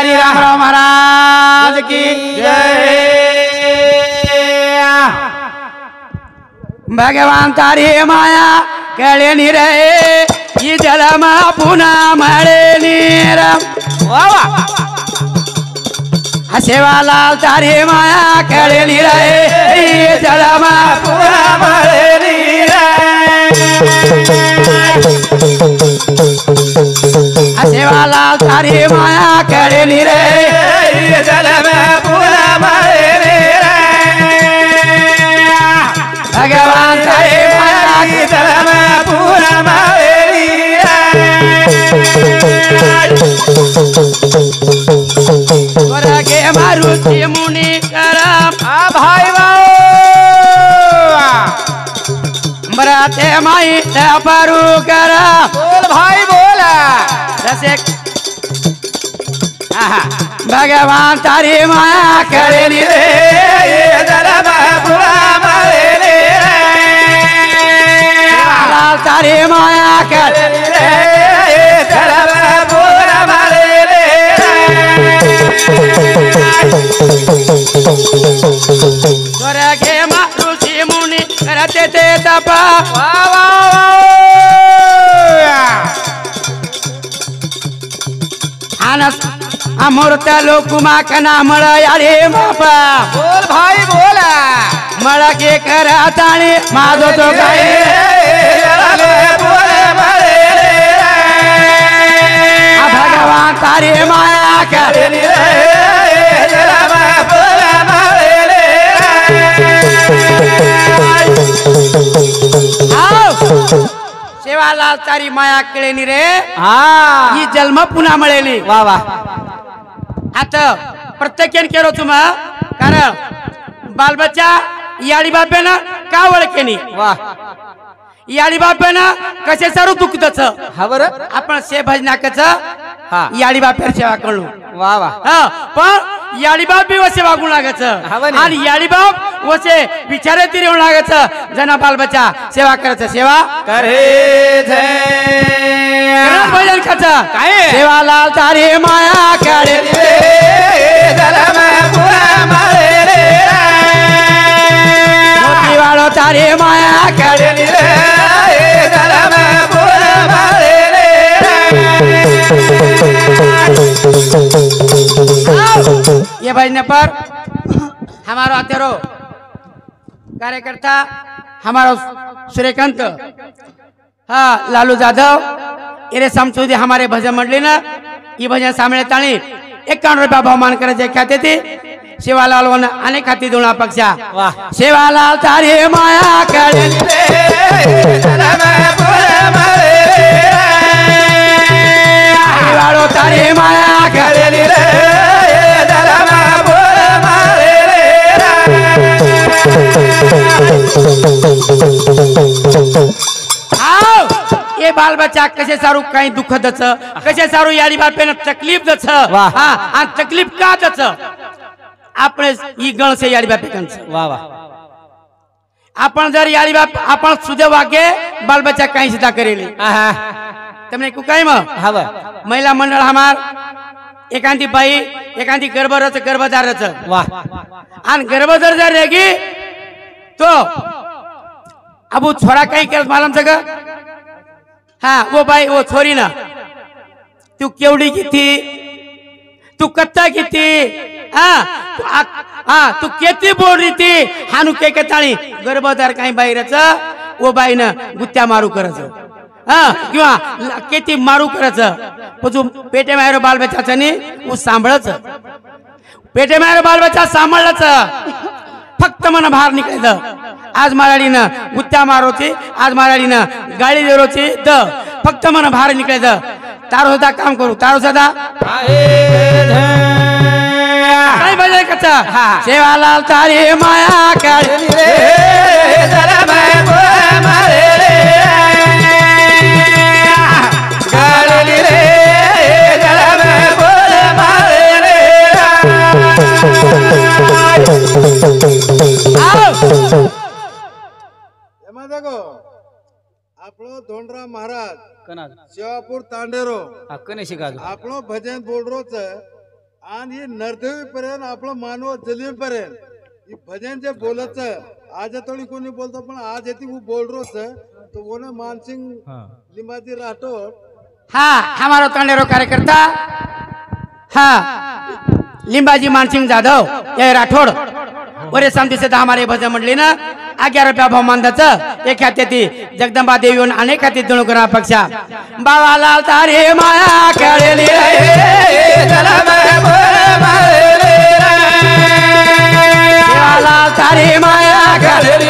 हरि राम राव महाराज की जय। भगवान तारी माया कळे रे ही जलमा पुन्हा मळे नीर सेवालाल तारी माया कळे रे ही जलमा पुन्हा मळे नीर सेवालाल तारी माया कळे रे ही जलमा पुन्हा मळे नीर भगवान तारी माया की जलमा पुन्हा मळे नीर के मारुति मुनि करम भाई मराते माई परू कर बोल भाई बोला जैसे भगवान तारी माया करे रे तारी माया करे स्वर्गे ऋषि मुनि करते ते तप अमृत लोकुमा कना मळ याडे बापा बोल भाई बोला मळ के करा ताणी माझो तो काय भगवान तारी माया करे सेवालाल तारी माया कळेनी रे ही जन्म पुन्हा मिळेली वा वा आता प्रत्येकाने केलो तुम्हा कारण बालबच्चा याडी बापेनं का ओळखेनी वा याडी बापेनं कसे सारू दुखतच हा बर आपण से भजनाकच हा याडी बापेर सेवा करू वा वा हा पण याडी बाप बी वसे वागू लागायच आणि याडी बाप वसे विचारे ती येऊ लागायच जना बालबच्चा सेवा करायचं सेवा करे भजन खच काय सेवालाल तारी माया करे वाळो तारी माया करे ये भजन पर हमारा तेरो कार्यकर्ता हमारा सूर्यकांत हाँ लालू जाधव इरे समझुदी हमारे भजन मंडली ना ये भजन सामने ताणी 51 रुपया बहुमान करायचे खाते थे सेवालाल वन अनेक खाती दोना पक्षा सेवालाल तारी माया करे वाळो तारी माया करे ये बाल बच्चा कसे सारू काही दुःख दच कसे सारू याडी बापेन तकलीफ दच हा तकलीफ का दच आपण ही गण से याडी बापे कंच वा वा आपण जर याडी बाप आपण सुदे वागे बाल बच्चा काही सीधा करेली तमने को काय म हवा महिला मंडळ हमार एकांती बाई एकांती गर्भदारच वाह आणि गर्भदार जर रेगी तो अब वो छोरा कहीं कर मालूम सका हाँ वो भाई वो छोरी ना तू केवड़ी की थी तू कत्ता की थी हाँ तू केती बोल रही थी हानु के कतानी गर्भदार कहीं बाई रच वो बाई ना गुत्त्या मारू करच हाँ किंवा केती मारू करच पजू पेटे में बाल बच्चा चनी वो सांभळच पेटे में बाल बच्चा सांभळच फक्त मन बाहेर निघायचं आज माराडीनं गुत्त्या मारोची आज माराडीनं गाडी देरोची द फक्त मन बाहेर निघायचं तारो सुद्धा काम करू तारो सुद्धा काय बजे कच्चा सेवालाल तारी माया काढे देखो आपलो धोंडराम महाराज शिवापुर तांडेरो कने शिकाजो आपलो भजन बोल रो छ आणि नरदेवी पर्यंत आपलं मानव जलील पर्यंत ही भजन जे बोलत आज थोड़ी कोणी बोलतो पण आज येते वो बोल रो तो वो ना मानसिंह लिंबाजी राठौड़ हाँ हमारा तांडेरो कार्यकर्ता हाँ लिंबाजी मानसिंह जाधव ये राठौड़ और समधी से हमारे भजन मंडली ना 11 रुपया भाव मानदाचं एक खाते ती जगदंबा देवी अनेक खाते दोन करा पक्षा बाबा लाल तारे माया खेळली लाल तारे माया खेळली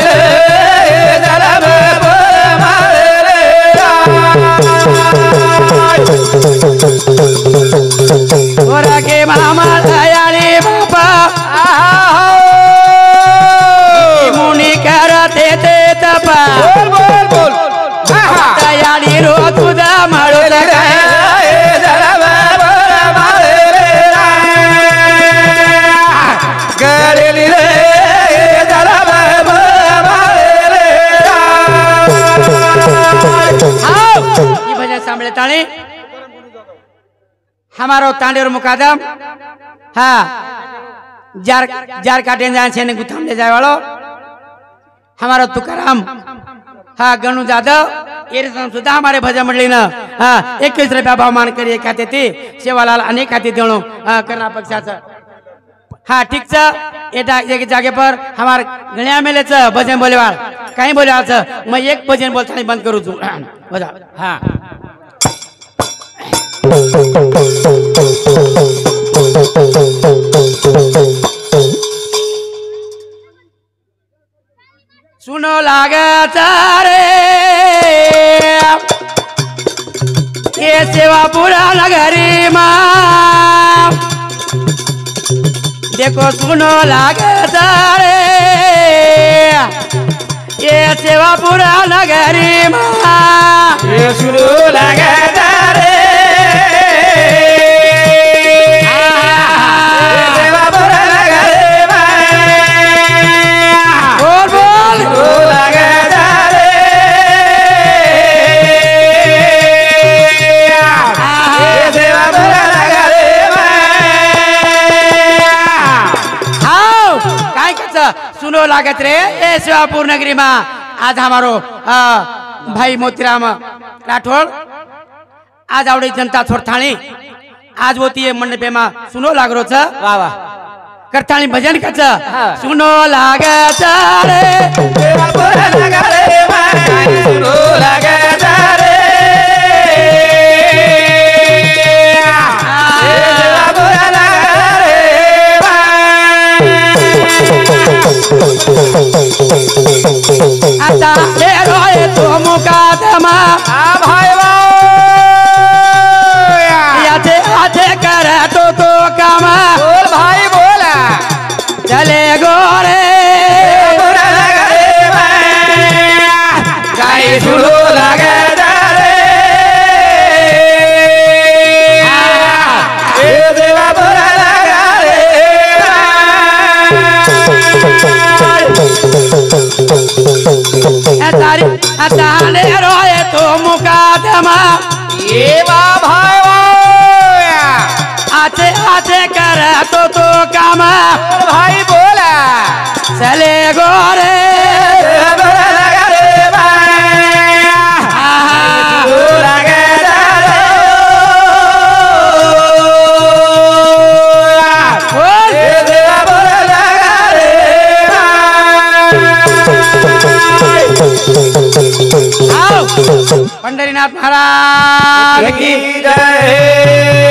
के मामा दयाली बाबा मुनी करते ते तपा बोल दयाली रो तुझा माळो करेली रे ये भजन सांभळे ताणी हमारो तांडेर मुकादम हाँ जार जार काटे जाए छे ने गुथाम ले जाए वालो हमारो तुकाराम हाँ गणु जाधव ये सुधा हमारे भजन मंडली ना हाँ 21 रुपया भाव मान करिए कहते थे सेवालाल अनेक खाते देणो करना पक्षा हाँ ठीक छ एटा एक जागे पर हमार गण्या मेले छ भजन बोलेवाल कहीं बोलेवाल छ मैं एक भजन बोलता बंद करू छू बजा हाँ सुनो लागे तारे ये सेवा पूरा नगरी माँ देखो सुनो लागे तारे ये सेवा पूरा नगरी माँ ये सुनो लागे तारे सुनो लागत रे ए शिवापुर नगरी में आज हमारो भाई मोतीराम राठौड़ आज आवड़े जनता छोड़थाणी आज होती है मंडपे में सुनो लाग रो छ वाह वाह करथाणी भजन कच सुनो लागत रे शिवापुर नगरी में सुनो लागत रे आता ले रोए तो मुकादमा भाई याचे आचे करे तो कामा बोल भाई बोला चले गोरे गाई सुनो लगे ताने रोए तो मुकादमा ये भाई आते आते कर तो कामा भाई बोला चले गोरे पंढरीनाथ महाराज की जय।